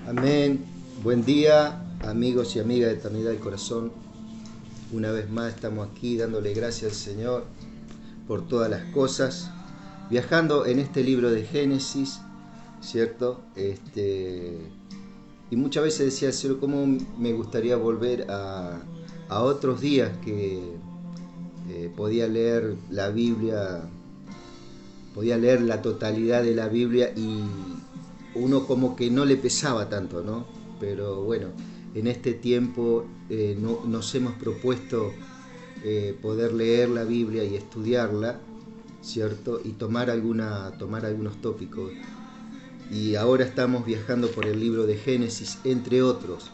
Amén. Buen día, amigos y amigas de Eternidad del Corazón. Una vez más estamos aquí dándole gracias al Señor por todas las cosas, viajando en este libro de Génesis, ¿cierto? Y muchas veces decía al Señor cómo me gustaría volver a otros días que podía leer la Biblia, podía leer la totalidad de la Biblia y uno como que no le pesaba tanto, ¿no? Pero bueno, en este tiempo nos hemos propuesto poder leer la Biblia y estudiarla, ¿cierto? Y tomar algunos tópicos. Y ahora estamos viajando por el libro de Génesis, entre otros,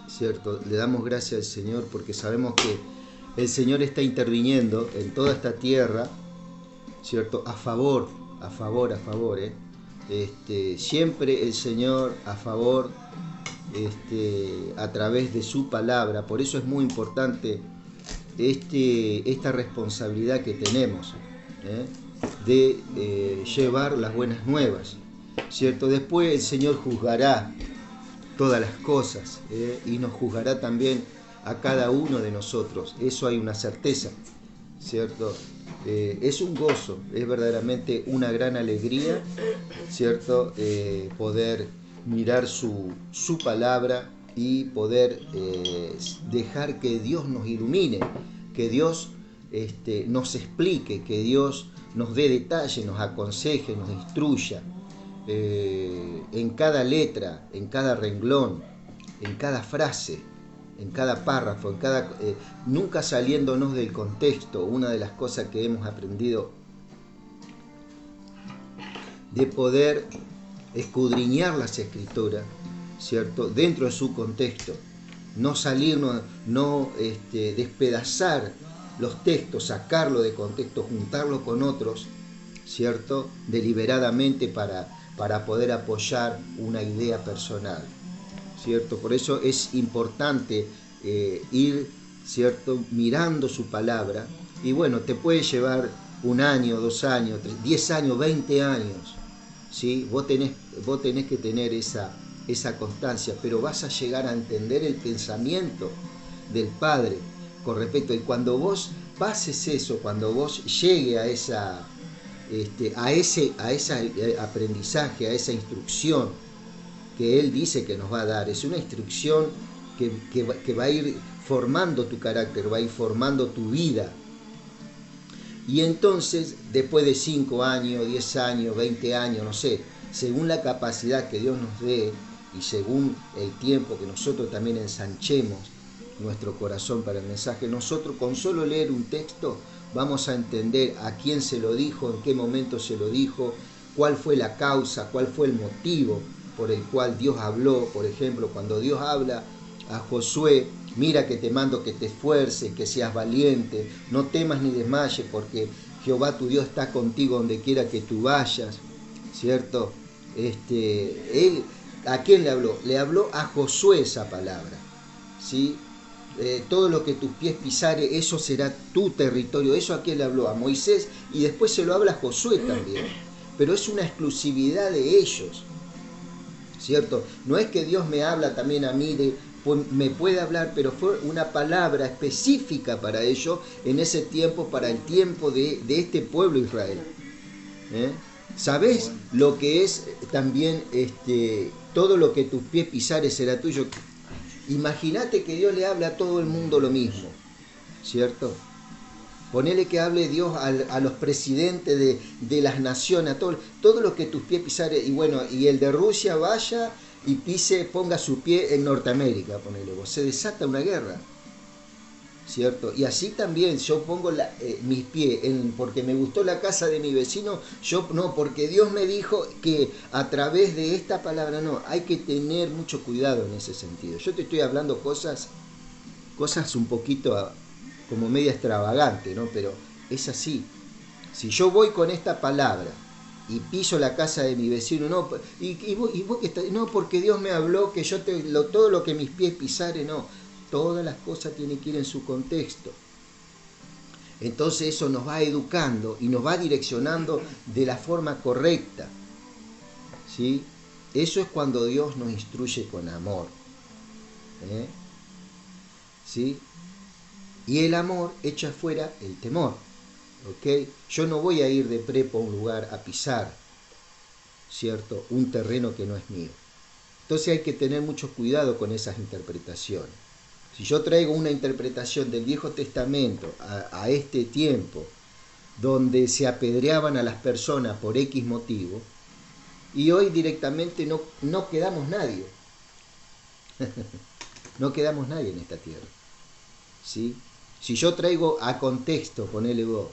¿cierto? Le damos gracias al Señor porque sabemos que el Señor está interviniendo en toda esta tierra, ¿cierto? A favor, ¿eh? Siempre el Señor a favor, a través de su palabra. Por eso es muy importante esta responsabilidad que tenemos, de llevar las buenas nuevas, ¿cierto? Después el Señor juzgará todas las cosas, y nos juzgará también a cada uno de nosotros. Eso hay una certeza, ¿cierto? Es un gozo, es verdaderamente una gran alegría, ¿cierto? Poder mirar su palabra y poder dejar que Dios nos ilumine, que Dios nos explique, que Dios nos dé detalle, nos aconseje, nos instruya en cada letra, en cada renglón, en cada frase, en cada párrafo, nunca saliéndonos del contexto. Una de las cosas que hemos aprendido de poder escudriñar las escrituras, ¿cierto? Dentro de su contexto, no salirnos, no despedazar los textos, sacarlo de contexto, juntarlo con otros, ¿cierto? Deliberadamente para poder apoyar una idea personal, ¿cierto? Por eso es importante ir, ¿cierto?, mirando su palabra. Y bueno, te puede llevar 1 año, 2 años, 10 años, 20 años, ¿sí? Vos tenés que tener esa constancia, pero vas a llegar a entender el pensamiento del Padre con respecto. Y cuando vos pases eso, cuando vos llegue a ese aprendizaje, a esa instrucción que Él dice que nos va a dar, es una instrucción que va a ir formando tu carácter, va a ir formando tu vida. Y entonces, después de 5 años, 10 años, 20 años, no sé, según la capacidad que Dios nos dé y según el tiempo que nosotros también ensanchemos nuestro corazón para el mensaje, nosotros con solo leer un texto vamos a entender a quién se lo dijo, en qué momento se lo dijo, cuál fue la causa, cuál fue el motivo por el cual Dios habló. Por ejemplo, cuando Dios habla a Josué: mira que te mando que te esfuerces, que seas valiente, no temas ni desmayes, porque Jehová tu Dios está contigo donde quiera que tú vayas, ¿cierto? Él, ¿a quién le habló? Le habló a Josué esa palabra, ¿sí? Todo lo que tus pies pisare, eso será tu territorio. Eso a quién le habló, a Moisés, y después se lo habla a Josué también, pero es una exclusividad de ellos, ¿cierto? No es que Dios me habla también a mí, me puede hablar, pero fue una palabra específica para ellos en ese tiempo, para el tiempo de este pueblo Israel. ¿Sabés lo que es también todo lo que tus pies pisares será tuyo? Imagínate que Dios le habla a todo el mundo lo mismo, ¿cierto? Ponele que hable Dios a los presidentes de las naciones, a todo lo que tus pies pisares, y bueno, y el de Rusia vaya y ponga su pie en Norteamérica, ponele vos, se desata una guerra, ¿cierto? Y así también yo pongo mis pies porque me gustó la casa de mi vecino, no, porque Dios me dijo que a través de esta palabra, no, hay que tener mucho cuidado en ese sentido. Yo te estoy hablando cosas un poquito como media extravagante, ¿no? Pero es así. Si yo voy con esta palabra y piso la casa de mi vecino, no, y vos que estás, no, porque Dios me habló que todo lo que mis pies pisare, no, todas las cosas tienen que ir en su contexto. Entonces eso nos va educando y nos va direccionando de la forma correcta, ¿sí? Eso es cuando Dios nos instruye con amor. ¿eh? ¿Sí? Y el amor echa fuera el temor. ¿Ok? Yo no voy a ir de prepo a un lugar a pisar, ¿cierto? Un terreno que no es mío. Entonces hay que tener mucho cuidado con esas interpretaciones. Si yo traigo una interpretación del Viejo Testamento a este tiempo, donde se apedreaban a las personas por X motivo, y hoy directamente no quedamos nadie. No quedamos nadie en esta tierra. ¿Sí? Si yo traigo a contexto, ponele vos,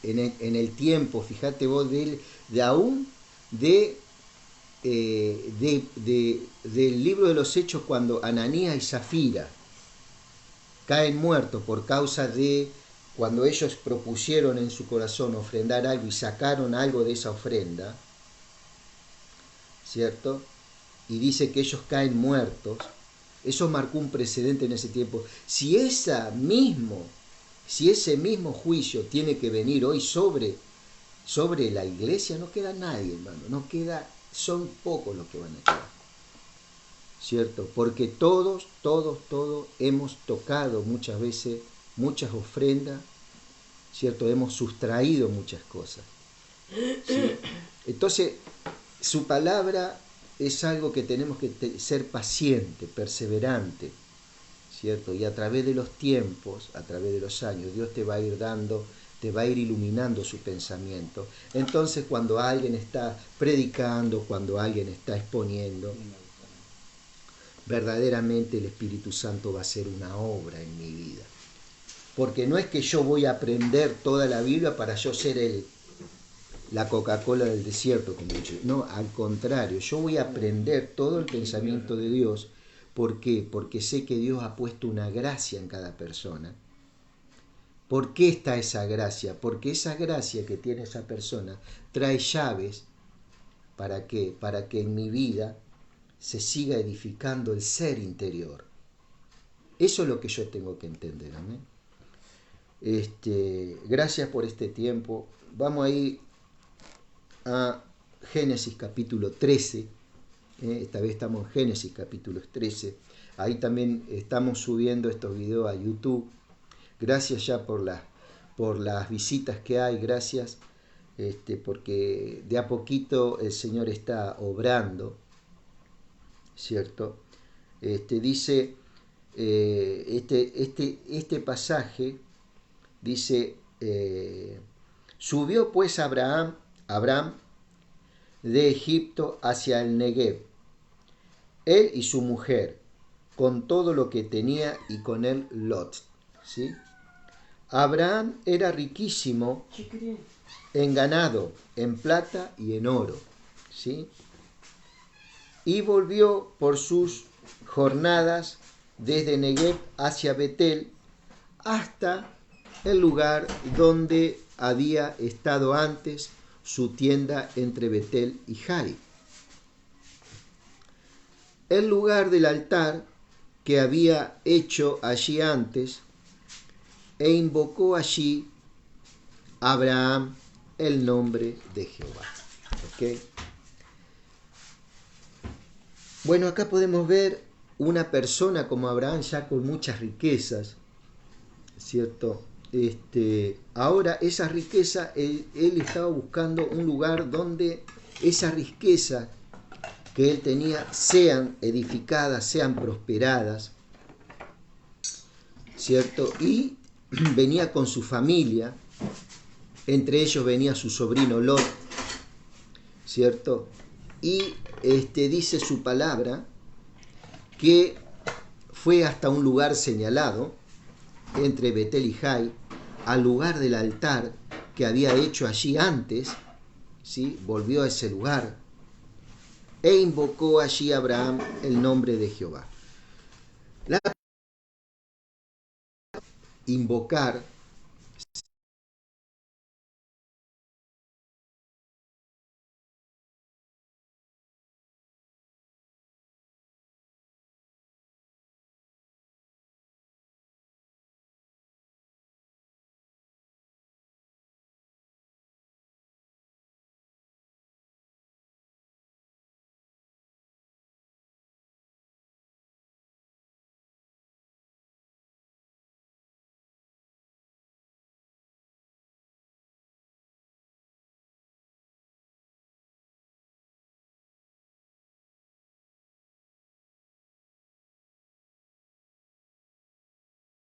en el tiempo, fíjate vos, de aún del libro de los Hechos, cuando Ananías y Zafira caen muertos por causa de cuando ellos propusieron en su corazón ofrendar algo y sacaron algo de esa ofrenda, ¿cierto? Y dice que ellos caen muertos. Eso marcó un precedente en ese tiempo. Si ese mismo juicio tiene que venir hoy sobre la iglesia, no queda nadie, hermano. No queda, son pocos los que van a quedar. ¿Cierto? Porque todos hemos tocado muchas veces muchas ofrendas, ¿cierto? Hemos sustraído muchas cosas. ¿Sí? Entonces, su palabra es algo que tenemos que ser paciente, perseverante, ¿cierto? Y a través de los tiempos, a través de los años, Dios te va a ir dando, te va a ir iluminando su pensamiento. Entonces, cuando alguien está predicando, cuando alguien está exponiendo, verdaderamente el Espíritu Santo va a hacer una obra en mi vida. Porque no es que yo voy a aprender toda la Biblia para yo ser la Coca-Cola del desierto, como he dicho. No, al contrario, yo voy a aprender todo el pensamiento de Dios. ¿Por qué? Porque sé que Dios ha puesto una gracia en cada persona. ¿Por qué está esa gracia? Porque esa gracia que tiene esa persona trae llaves. ¿Para qué? Para que en mi vida se siga edificando el ser interior. Eso es lo que yo tengo que entender. ¿Amén? Gracias por este tiempo. Vamos a ir a Génesis capítulo 13. Esta vez estamos en Génesis capítulo 13. Ahí también estamos subiendo estos videos a YouTube. Gracias ya por las visitas que hay. Gracias. Porque de a poquito el Señor está obrando. ¿Cierto? Dice este pasaje. Dice, subió pues Abraham de Egipto hacia el Negev, él y su mujer, con todo lo que tenía, y con él Lot. ¿Sí? Abraham era riquísimo en ganado, en plata y en oro. ¿Sí? Y volvió por sus jornadas desde Negev hacia Betel hasta el lugar donde había estado antes su tienda entre Betel y Jai. El lugar del altar que había hecho allí antes, e invocó allí Abraham el nombre de Jehová. ¿Okay? Bueno, acá podemos ver una persona como Abraham ya con muchas riquezas, ¿cierto? Ahora esa riqueza, él estaba buscando un lugar donde esa riqueza que él tenía sean edificadas, sean prosperadas, ¿cierto? Y venía con su familia, entre ellos venía su sobrino Lot, ¿cierto? Y dice su palabra que fue hasta un lugar señalado, entre Betel y Jai, al lugar del altar que había hecho allí antes, ¿sí? Volvió a ese lugar e invocó allí a Abraham el nombre de Jehová. La invocar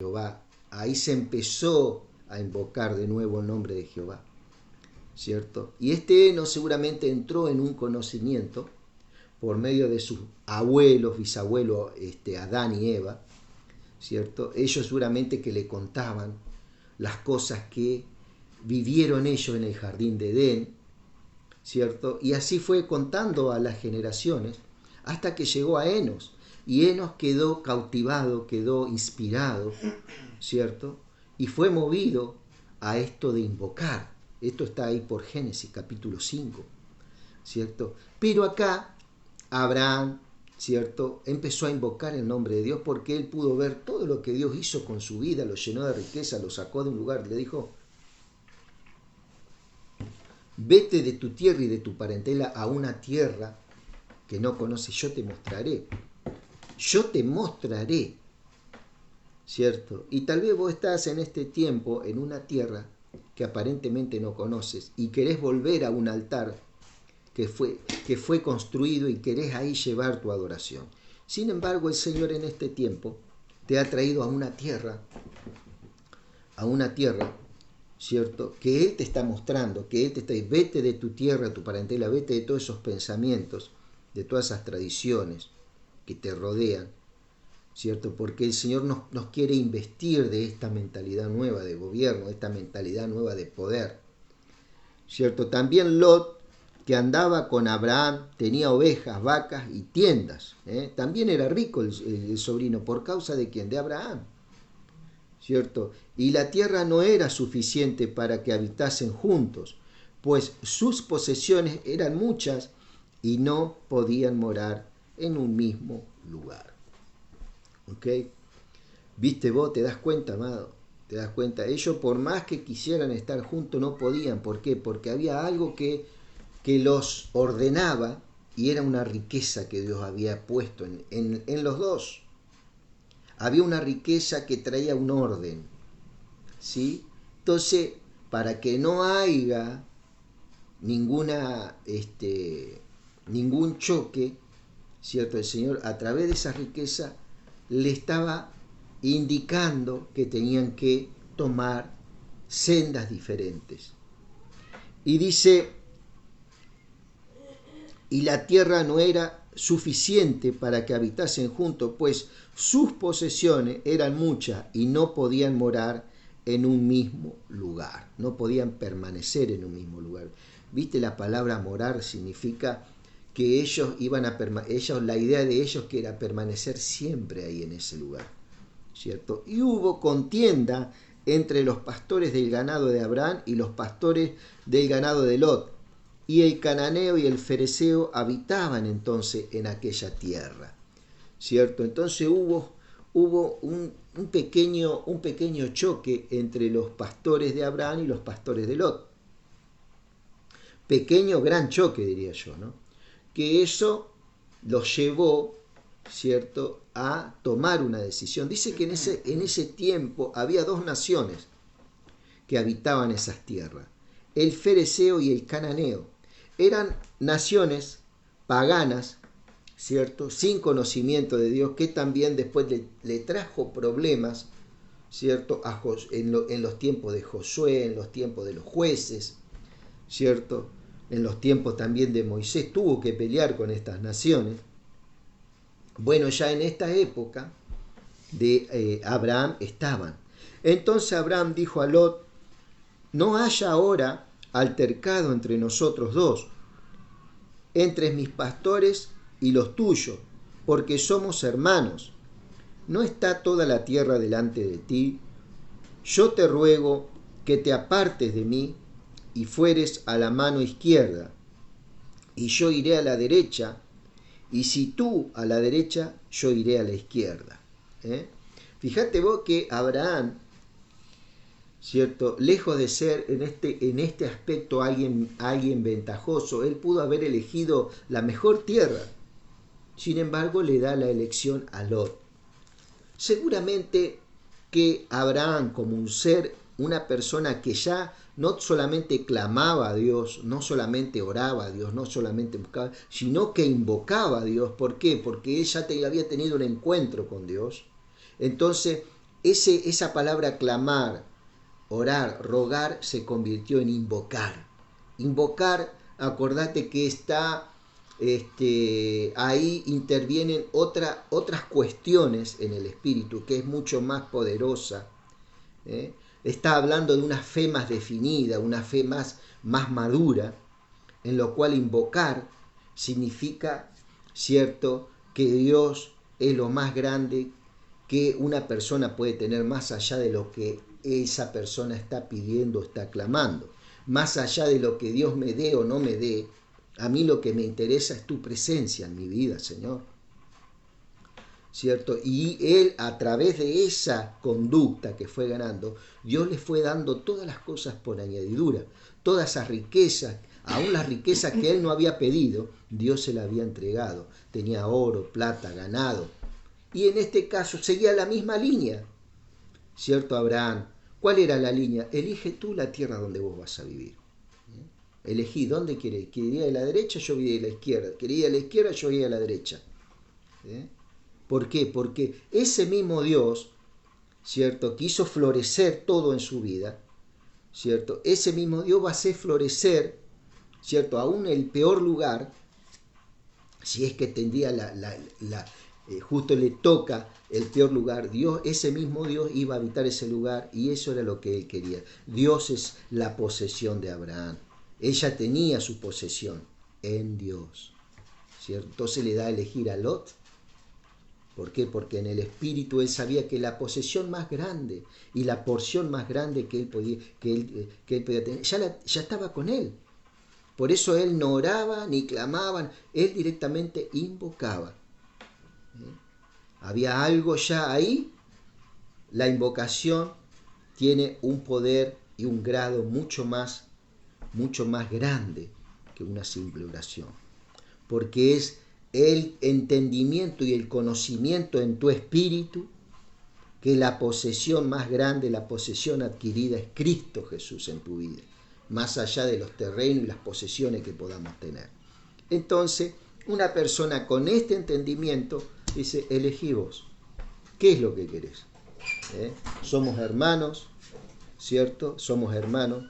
Jehová. Ahí se empezó a invocar de nuevo el nombre de Jehová, ¿cierto? Y Enos seguramente entró en un conocimiento por medio de sus abuelos, bisabuelos, Adán y Eva, ¿cierto? Ellos seguramente que le contaban las cosas que vivieron ellos en el jardín de Edén, ¿cierto? Y así fue contando a las generaciones hasta que llegó a Enos. Y Enos quedó cautivado, quedó inspirado, ¿cierto? Y fue movido a esto de invocar. Esto está ahí por Génesis capítulo 5, ¿cierto? Pero acá Abraham, ¿cierto?, empezó a invocar el nombre de Dios porque él pudo ver todo lo que Dios hizo con su vida, lo llenó de riqueza, lo sacó de un lugar, le dijo: vete de tu tierra y de tu parentela a una tierra que no conoces, yo te mostraré. Yo te mostraré, ¿cierto? Y tal vez vos estás en este tiempo en una tierra que aparentemente no conoces y querés volver a un altar que fue construido y querés ahí llevar tu adoración. Sin embargo, el Señor en este tiempo te ha traído a una tierra, ¿cierto?, que Él te está mostrando, que Él te está diciendo: vete de tu tierra, tu parentela, vete de todos esos pensamientos, de todas esas tradiciones que te rodean, ¿cierto? Porque el Señor nos quiere investir de esta mentalidad nueva de gobierno, de esta mentalidad nueva de poder, ¿cierto? También Lot, que andaba con Abraham, tenía ovejas, vacas y tiendas, ¿eh? También era rico el sobrino, ¿por causa de quién? De Abraham, ¿cierto? Y la tierra no era suficiente para que habitasen juntos, pues sus posesiones eran muchas y no podían morar en un mismo lugar. ¿Ok? ¿Viste vos? ¿Te das cuenta, amado? ¿Te das cuenta? Ellos, por más que quisieran estar juntos, no podían. ¿Por qué? Porque había algo que los ordenaba, y era una riqueza que Dios había puesto en los dos. Había una riqueza que traía un orden, ¿sí? Entonces, para que no haya ningún choque, ¿cierto?, el Señor a través de esa riqueza le estaba indicando que tenían que tomar sendas diferentes. Y dice: y la tierra no era suficiente para que habitasen juntos, pues sus posesiones eran muchas y no podían morar en un mismo lugar, no podían permanecer en un mismo lugar. ¿Viste? La palabra morar significa que ellos iban a la idea de ellos que era permanecer siempre ahí en ese lugar, ¿cierto? Y hubo contienda entre los pastores del ganado de Abraham y los pastores del ganado de Lot, y el cananeo y el fereceo habitaban entonces en aquella tierra, ¿cierto? Entonces hubo un pequeño choque entre los pastores de Abraham y los pastores de Lot. Pequeño, gran choque, diría yo, ¿no? Que eso los llevó, ¿cierto?, a tomar una decisión. Dice que en ese tiempo había dos naciones que habitaban esas tierras: el fereceo y el cananeo. Eran naciones paganas, ¿cierto?, sin conocimiento de Dios, que también después le trajo problemas, ¿cierto?, en los tiempos de Josué, en los tiempos de los jueces, ¿cierto?, en los tiempos también de Moisés, tuvo que pelear con estas naciones. Bueno, ya en esta época de Abraham estaban. Entonces Abraham dijo a Lot: no haya ahora altercado entre nosotros dos, entre mis pastores y los tuyos, porque somos hermanos. ¿No está toda la tierra delante de ti? Yo te ruego que te apartes de mí y fueres a la mano izquierda, y yo iré a la derecha, y si tú a la derecha, yo iré a la izquierda. Fíjate vos que Abraham, ¿cierto?, lejos de ser en este aspecto alguien ventajoso, él pudo haber elegido la mejor tierra. Sin embargo, le da la elección a Lot. Seguramente que Abraham, como un ser, una persona que ya no solamente clamaba a Dios, no solamente oraba a Dios, no solamente buscaba, sino que invocaba a Dios. ¿Por qué? Porque él ya había tenido un encuentro con Dios. Entonces, esa palabra clamar, orar, rogar, se convirtió en invocar. Invocar, acordate que está, ahí intervienen otras cuestiones en el espíritu, que es mucho más poderosa. Está hablando de una fe más definida, una fe más madura, en lo cual invocar significa, ¿cierto?, que Dios es lo más grande que una persona puede tener, más allá de lo que esa persona está pidiendo, está clamando. Más allá de lo que Dios me dé o no me dé, a mí lo que me interesa es tu presencia en mi vida, Señor. ¿Cierto? Y Él, a través de esa conducta que fue ganando, Dios le fue dando todas las cosas por añadidura, todas esas riquezas, aún las riquezas que Él no había pedido, Dios se las había entregado. Tenía oro, plata, ganado. Y en este caso seguía la misma línea, ¿cierto, Abraham? ¿Cuál era la línea? Elige tú la tierra donde vos vas a vivir. Elegí dónde querés. ¿Quería ir a la derecha? Yo voy a la izquierda. ¿Quería ir a la izquierda? Yo voy a la derecha. ¿Por qué? Porque ese mismo Dios, ¿cierto?, que hizo florecer todo en su vida, ¿cierto?, ese mismo Dios va a hacer florecer, ¿cierto?, aún el peor lugar, si es que tendría justo le toca el peor lugar, Dios, ese mismo Dios iba a habitar ese lugar, y eso era lo que Él quería. Dios es la posesión de Abraham. Ella tenía su posesión en Dios, ¿cierto? Entonces le da a elegir a Lot. ¿Por qué? Porque en el espíritu él sabía que la posesión más grande y la porción más grande que él podía tener ya estaba con él. Por eso él no oraba ni clamaba, él directamente invocaba. Había algo ya ahí. La invocación tiene un poder y un grado mucho más grande que una simple oración, porque es el entendimiento y el conocimiento en tu espíritu que la posesión más grande, la posesión adquirida, es Cristo Jesús en tu vida, más allá de los terrenos y las posesiones que podamos tener. Entonces, una persona con este entendimiento dice: elegí vos, ¿qué es lo que querés? Somos hermanos, ¿cierto? Somos hermanos,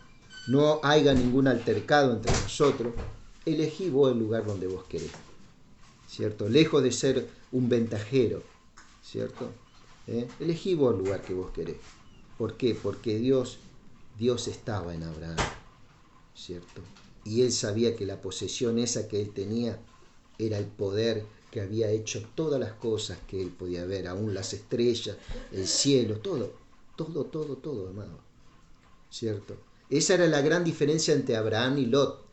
no haya ningún altercado entre nosotros, elegí vos el lugar donde vos querés, ¿cierto? Lejos de ser un ventajero, ¿cierto? Elegí vos el lugar que vos querés. ¿Por qué? Porque Dios estaba en Abraham, ¿cierto? Y él sabía que la posesión esa que él tenía era el poder que había hecho todas las cosas que él podía ver, aún las estrellas, el cielo, todo, amado, ¿cierto? Esa era la gran diferencia entre Abraham y Lot.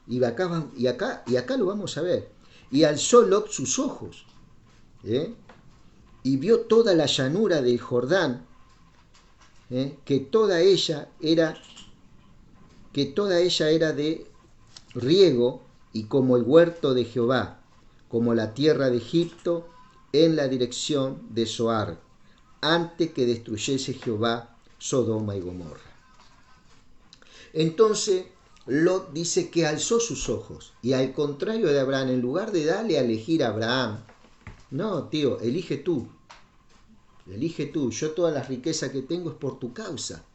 Y acá lo vamos a ver. Y alzó Lot sus ojos, y vio toda la llanura del Jordán, que toda ella era de riego, y como el huerto de Jehová, como la tierra de Egipto, en la dirección de Zoar, antes que destruyese Jehová Sodoma y Gomorra. Entonces Lot dice que alzó sus ojos, y al contrario de Abraham, en lugar de darle a elegir a Abraham, no, tío, elige tú, yo todas las riquezas que tengo es por tu causa.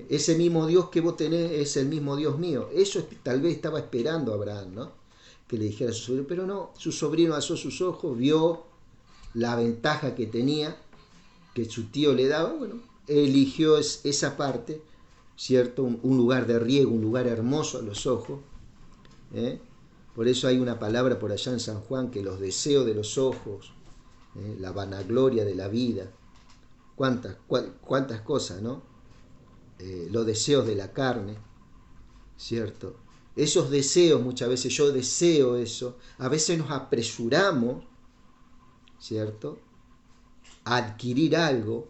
Ese mismo Dios que vos tenés es el mismo Dios mío. Eso tal vez estaba esperando Abraham, ¿no?, que le dijera a su sobrino, pero no, su sobrino alzó sus ojos, vio la ventaja que tenía, que su tío le daba, bueno, eligió esa parte, ¿cierto? Un lugar de riego, un lugar hermoso a los ojos. Por eso hay una palabra por allá en San Juan, que los deseos de los ojos, la vanagloria de la vida, cuántas cosas, ¿no? Los deseos de la carne, ¿cierto? Esos deseos, muchas veces yo deseo eso, a veces nos apresuramos, ¿cierto?, a adquirir algo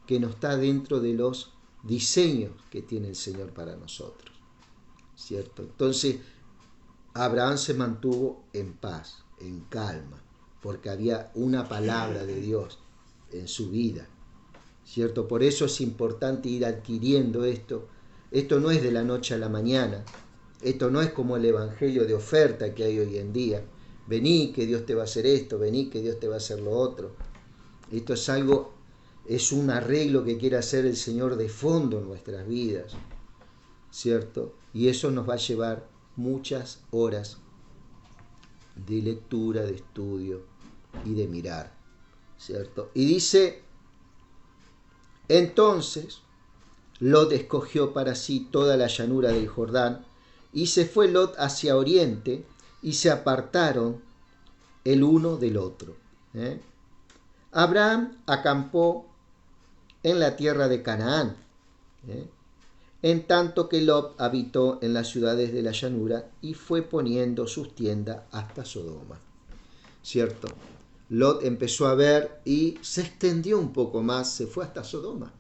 que no está dentro de los diseños que tiene el Señor para nosotros, ¿cierto? Entonces, Abraham se mantuvo en paz, en calma, porque había una palabra de Dios en su vida, ¿cierto? Por eso es importante ir adquiriendo esto. Esto no es de la noche a la mañana. Esto no es como el evangelio de oferta que hay hoy en día. Vení que Dios te va a hacer esto, vení que Dios te va a hacer lo otro. Esto es algo es un arreglo que quiere hacer el Señor de fondo en nuestras vidas, ¿cierto? Y eso nos va a llevar muchas horas de lectura, de estudio y de mirar, ¿cierto? Y dice, entonces Lot escogió para sí toda la llanura del Jordán, y se fue Lot hacia oriente, y se apartaron el uno del otro. Abraham acampó en la tierra de Canaán, en tanto que Lot habitó en las ciudades de la llanura y fue poniendo sus tiendas hasta Sodoma. ¿Cierto? Lot empezó a ver y se extendió un poco más, se fue hasta Sodoma.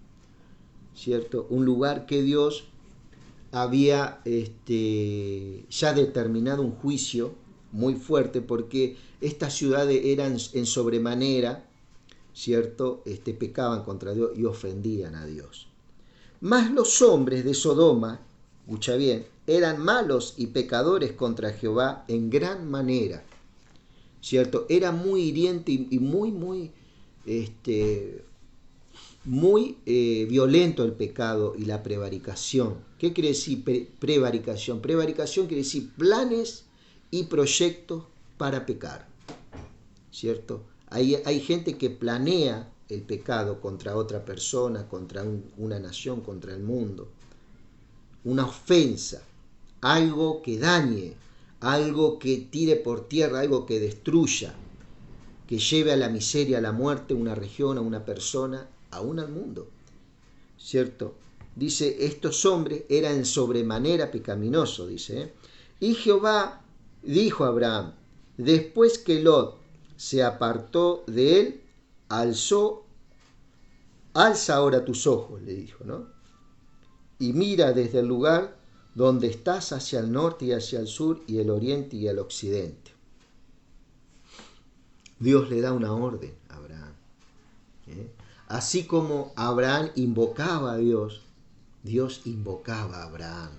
¿Cierto? Un lugar que Dios había ya determinado un juicio muy fuerte, porque estas ciudades eran en sobremanera, ¿cierto? Pecaban contra Dios y ofendían a Dios. Mas los hombres de Sodoma, escucha bien, eran malos y pecadores contra Jehová en gran manera, ¿cierto? Era muy hiriente y muy violento el pecado y la prevaricación. ¿Qué quiere decir prevaricación? Prevaricación quiere decir planes y proyectos para pecar, ¿cierto? Hay gente que planea el pecado contra otra persona, contra una nación, contra el mundo. Una ofensa, algo que dañe, algo que tire por tierra, algo que destruya, que lleve a la miseria, a la muerte, una región, a una persona, aún al mundo, ¿cierto? Dice, estos hombres eran sobremanera pecaminosos, dice. Y Jehová dijo a Abraham, después que Lot se apartó de él, alza ahora tus ojos, le dijo, ¿no? Y mira desde el lugar donde estás hacia el norte y hacia el sur y el oriente y el occidente. Dios le da una orden a Abraham. Así como Abraham invocaba a Dios, Dios invocaba a Abraham.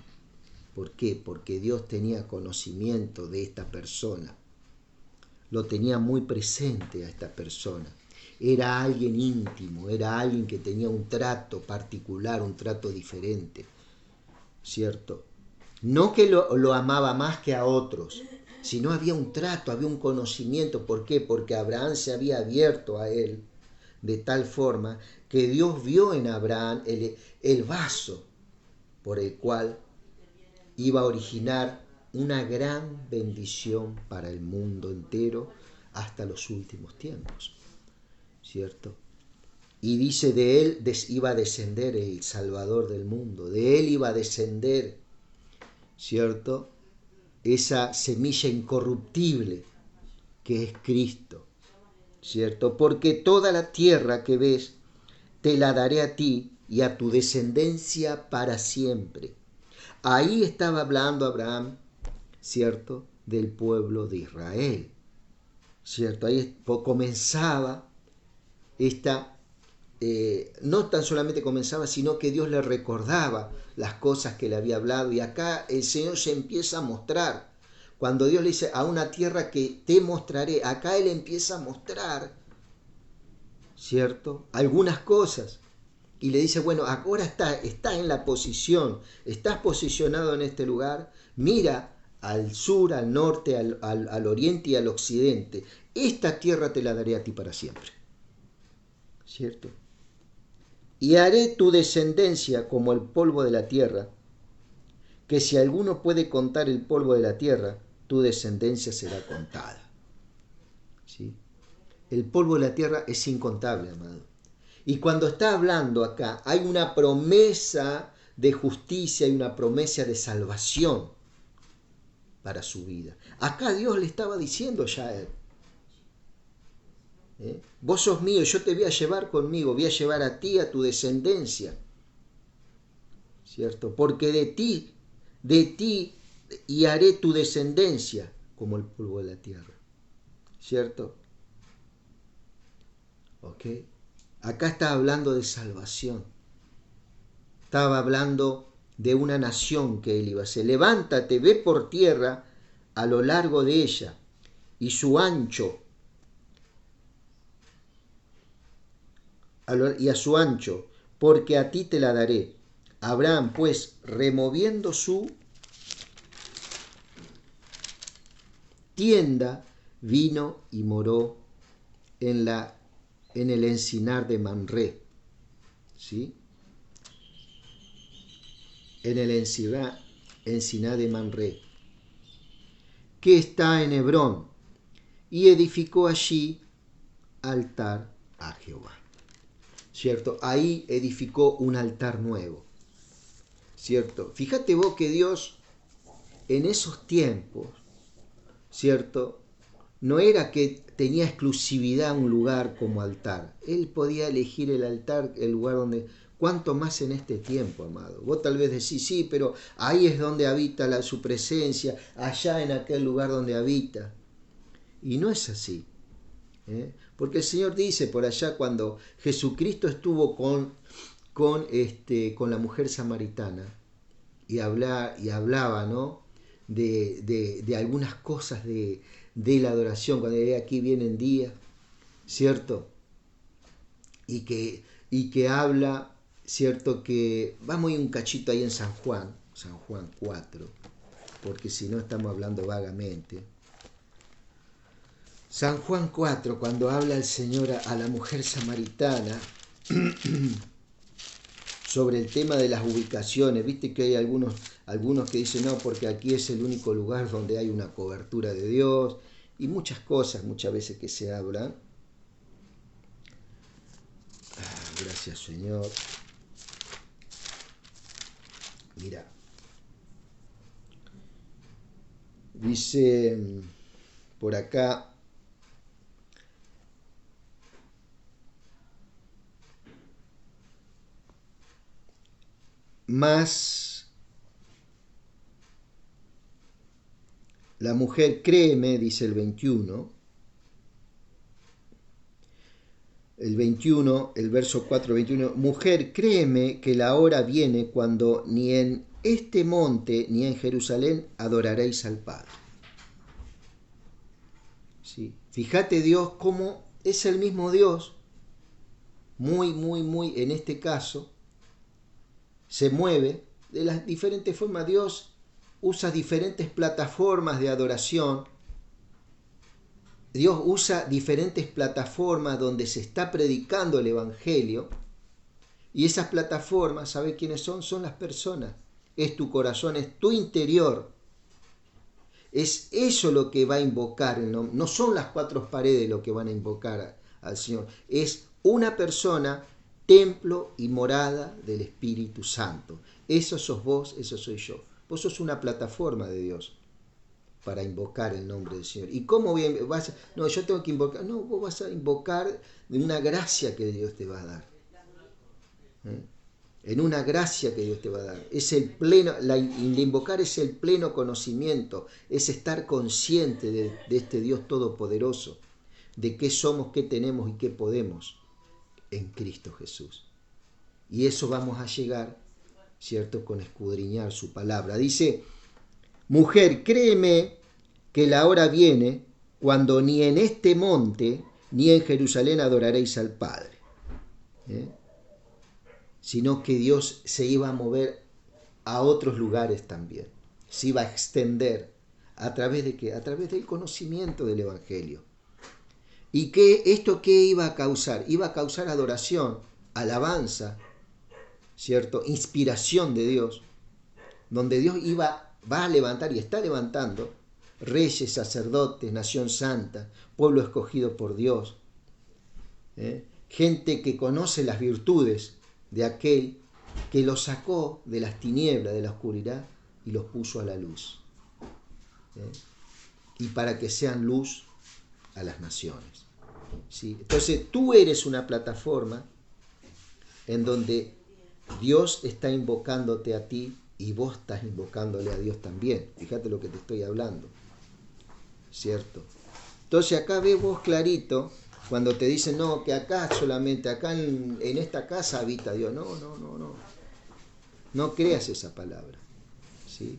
¿Por qué? Porque Dios tenía conocimiento de esta persona. Lo tenía muy presente a esta persona. Era alguien íntimo, era alguien que tenía un trato particular, un trato diferente, ¿cierto? No que lo amaba más que a otros, sino había un trato, había un conocimiento. ¿Por qué? Porque Abraham se había abierto a él de tal forma que Dios vio en Abraham el vaso por el cual iba a originar una gran bendición para el mundo entero hasta los últimos tiempos, ¿cierto? Y dice, de él iba a descender el Salvador del mundo, de él iba a descender, ¿cierto?, esa semilla incorruptible que es Cristo, ¿cierto? Porque toda la tierra que ves te la daré a ti y a tu descendencia para siempre. Ahí estaba hablando Abraham, ¿cierto?, del pueblo de Israel, ¿cierto? Ahí comenzaba no tan solamente comenzaba, sino que Dios le recordaba las cosas que le había hablado. Y acá el Señor se empieza a mostrar. Cuando Dios le dice, a una tierra que te mostraré, acá Él empieza a mostrar, ¿cierto?, algunas cosas. Y le dice, bueno, ahora está en la posición, estás posicionado en este lugar, mira al sur, al norte, al oriente y al occidente. Esta tierra te la daré a ti para siempre, ¿cierto? Y haré tu descendencia como el polvo de la tierra, que si alguno puede contar el polvo de la tierra, tu descendencia será contada. ¿Sí? El polvo de la tierra es incontable, amado. Y cuando está hablando acá, hay una promesa de justicia y una promesa de salvación para su vida. Acá Dios le estaba diciendo ya a él, vos sos mío, yo te voy a llevar conmigo, voy a llevar a ti, a tu descendencia, ¿cierto? Porque de ti y haré tu descendencia como el polvo de la tierra, ¿cierto? ¿Ok? Acá está hablando de salvación. Estaba hablando de una nación que él iba a hacer. Levántate, ve por tierra a lo largo de ella y su ancho y a su ancho, porque a ti te la daré. Abraham, pues, removiendo su tienda, vino y moró en el encinar de Mamré, ¿sí? En el encinar de Mamré, que está en Hebrón, y edificó allí altar a Jehová. ¿Cierto? Ahí edificó un altar nuevo. ¿Cierto? Fíjate vos que Dios en esos tiempos, ¿cierto? No era que tenía exclusividad un lugar como altar. Él podía elegir el altar, el lugar donde... ¿Cuánto más en este tiempo, amado? Vos tal vez decís, sí, pero ahí es donde habita su presencia, allá en aquel lugar donde habita. Y no es así. Porque el Señor dice por allá cuando Jesucristo estuvo con la mujer samaritana y hablaba, ¿no? de algunas cosas de la adoración, cuando aquí vienen días, ¿cierto? Y que habla, ¿cierto? Que vamos a ir un cachito ahí en San Juan 4, porque si no estamos hablando vagamente. San Juan 4, cuando habla el Señor a la mujer samaritana sobre el tema de las ubicaciones, viste que hay algunos que dicen, no, porque aquí es el único lugar donde hay una cobertura de Dios, y muchas cosas, muchas veces que se hablan. Gracias, Señor. Mira, dice por acá, más la mujer, créeme, dice el 21, el verso 4, 21, mujer, créeme que la hora viene cuando ni en este monte ni en Jerusalén adoraréis al Padre. ¿Sí? Fíjate Dios cómo es el mismo Dios, muy en este caso, se mueve de las diferentes formas. Dios usa diferentes plataformas de adoración. Dios usa diferentes plataformas donde se está predicando el Evangelio. Y esas plataformas, ¿sabe quiénes son? Son las personas. Es tu corazón, es tu interior. Es eso lo que va a invocar. No son las cuatro paredes lo que van a invocar al Señor. Es una persona, templo y morada del Espíritu Santo. Eso sos vos, eso soy yo. Vos sos una plataforma de Dios para invocar el nombre del Señor. ¿Y cómo vas a, no, yo tengo que invocar? No, vos vas a invocar de una gracia que Dios te va a dar. En una gracia que Dios te va a dar. Es el pleno, invocar es el pleno conocimiento, es estar consciente de este Dios todopoderoso, de qué somos, qué tenemos y qué podemos en Cristo Jesús. Y eso vamos a llegar, ¿cierto?, con escudriñar su palabra. Dice, mujer, créeme que la hora viene cuando ni en este monte ni en Jerusalén adoraréis al Padre. Sino que Dios se iba a mover a otros lugares también. Se iba a extender a través de ¿qué? A través del conocimiento del Evangelio. ¿Y esto qué iba a causar? Iba a causar adoración, alabanza, ¿cierto? Inspiración de Dios, donde Dios va a levantar y está levantando reyes, sacerdotes, nación santa, pueblo escogido por Dios, gente que conoce las virtudes de aquel que los sacó de las tinieblas, de la oscuridad, y los puso a la luz. Y para que sean luz a las naciones. ¿Sí? Entonces tú eres una plataforma en donde Dios está invocándote a ti y vos estás invocándole a Dios también. Fíjate lo que te estoy hablando. ¿Cierto? Entonces acá ves vos clarito cuando te dicen, no, que acá solamente, acá en esta casa habita Dios. No. No creas esa palabra. ¿Sí?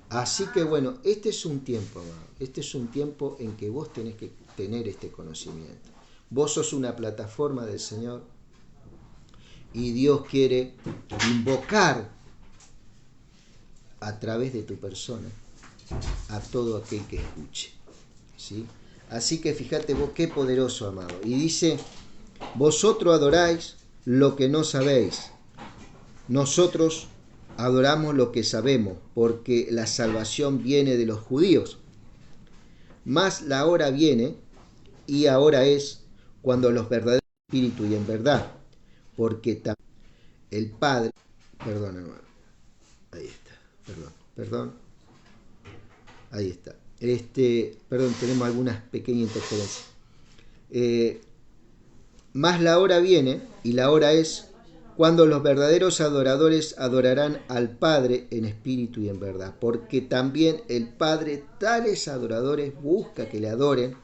Así que bueno, este es un tiempo, este es un tiempo en que vos tenés que tener este conocimiento. Vos sos una plataforma del Señor, Y Dios quiere invocar a través de tu persona a todo aquel que escuche. ¿Sí? Así que fíjate vos qué poderoso, amado. Y dice, vosotros adoráis lo que no sabéis. Nosotros adoramos lo que sabemos, porque la salvación viene de los judíos. Mas la hora viene, y ahora es, cuando los verdaderos espíritu y en verdad, porque el Padre, perdón hermano, ahí está, perdón, ahí está. Perdón, tenemos algunas pequeñas interferencias. Mas la hora viene, y la hora es, cuando los verdaderos adoradores adorarán al Padre en espíritu y en verdad, porque también el Padre tales adoradores busca que le adoren.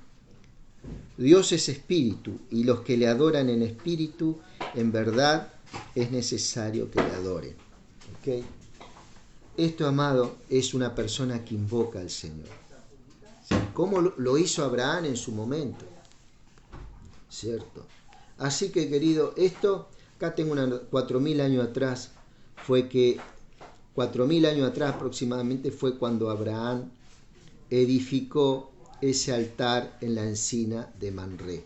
Dios es espíritu, y los que le adoran en espíritu, en verdad, es necesario que le adoren. ¿Okay? Esto, amado, es una persona que invoca al Señor. ¿Cómo lo hizo Abraham en su momento? ¿Cierto? Así que, querido, esto, acá tengo 4.000 años atrás, 4.000 años atrás aproximadamente fue cuando Abraham edificó ese altar en la encina de Mamre,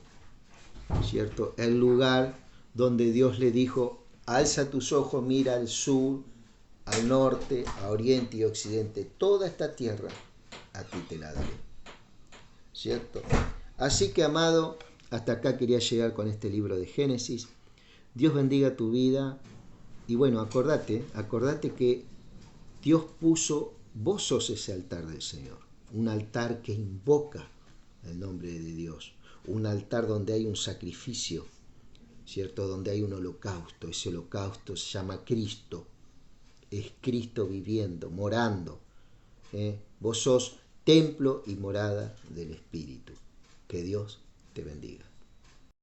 ¿cierto? El lugar donde Dios le dijo, alza tus ojos, mira al sur, al norte, a oriente y occidente, toda esta tierra a ti te la daré, ¿cierto? Así que, amado, hasta acá quería llegar con este libro de Génesis. Dios bendiga tu vida. Y bueno, acordate que Dios puso, vos sos ese altar del Señor. Un altar que invoca el nombre de Dios. Un altar donde hay un sacrificio, ¿cierto? Donde hay un holocausto. Ese holocausto se llama Cristo. Es Cristo viviendo, morando. Vos sos templo y morada del Espíritu. Que Dios te bendiga.